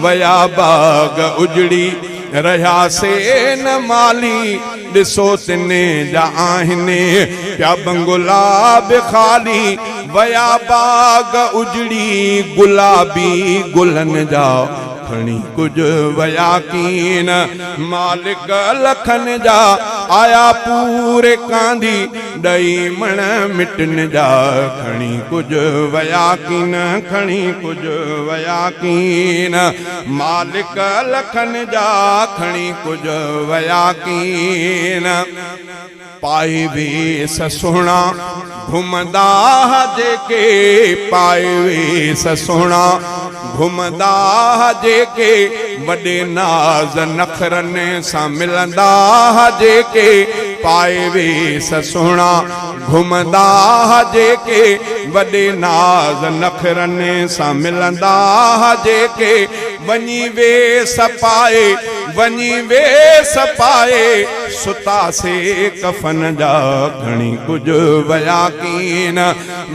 वया बाग उजड़ी रहा से न माली दिसो तिने जा आहिने क्या बंगुलाब खाली वया बाग उजड़ी गुलाबी गुलन जा खणी कुछ वया कीन मालिक लखन जा आया पूरे कांदी दई मण मिटन जा खणी कुछ वया कीन खणी कुछ वया कीन मालिक लखन जा खणी कुछ वया कीन पाए वेस सोना घुमदा जेके पाए वेस सोना घुमदा जेके वॾे नाज़ नखरनि सां मिलंदा जेके पाए वेस सोना घुमदा जेके वॾे नाज़ नखरनि सां मिलंदा जेके वञी वेस पाए सुता से कफन जा खणी कुछ वया कीन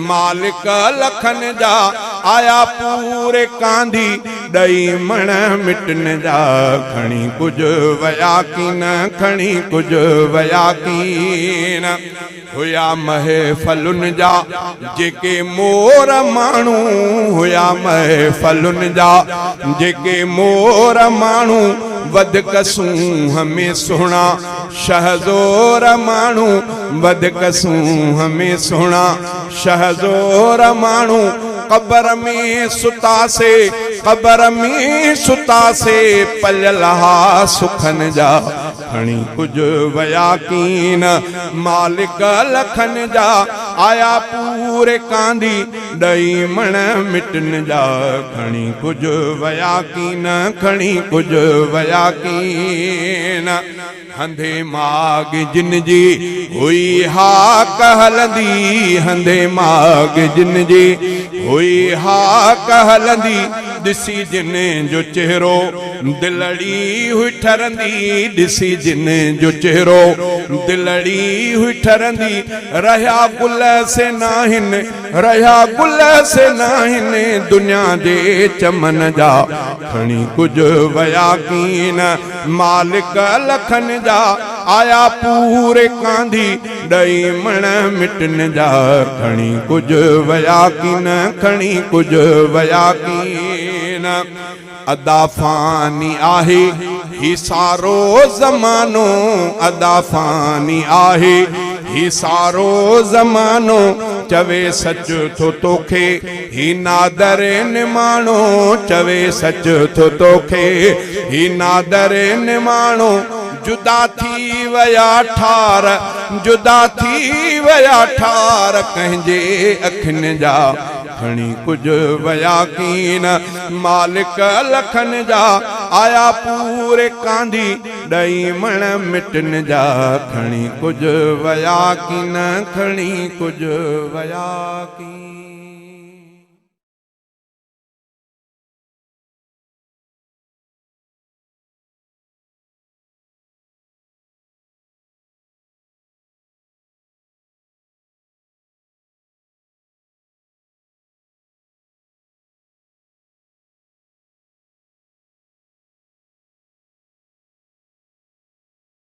मालिक लखन जा आया पूरे कांदी दई मण मिटन जा खणी कुछ वया कीन खणी कुछ वया कीन हुया महफलुन जा जेके मोर मानू हुया महफलुन जा जेके मोर मानू वध कसूं हमें सोना शहजोर मानू वध कसूं हमें सोना शहजोर मानू कबर में सुता से पलहा सुखन जा खणी कुछ वया कीन मालिक लखन जा आया पूरे कांदी दई मण मिटन जा खणी कुछ वया कीन खणी कुछ वया कीन हंधे माग जिन जी हुई हा कहलंदी हंधे माग जिन जी हुई हा कहलंदी दिसी जिन जो चेहरो दिलड़ी हुई ठरंदी दिसी जिन जो चेहरो दिलड़ी हुई ठरंदी रहा गुल से नाहिन दुनिया दे चमन जा खणी कुछ वया कीन मालिक लखन जा आया पूरे कांदी दई मण मिटन जा खणी कुछ वया कीन खणी कुछ वया कीन अदा फानी आहे ही सारो ज़मानो अदा फानी आहे ही सारो ज़मानो चवे सच थो तोखे ही नादर निमाणो चवे सच थो तोखे ही नादर निमाणो जुदा थी वया ठार कंहिंजे अखियुनि जा खणी कुछ वया कीन मालिक लखन जा आया पूरे कांदी दई मण मिटन जा खणी कुछ वया कीन खणी कुछ वया कीन।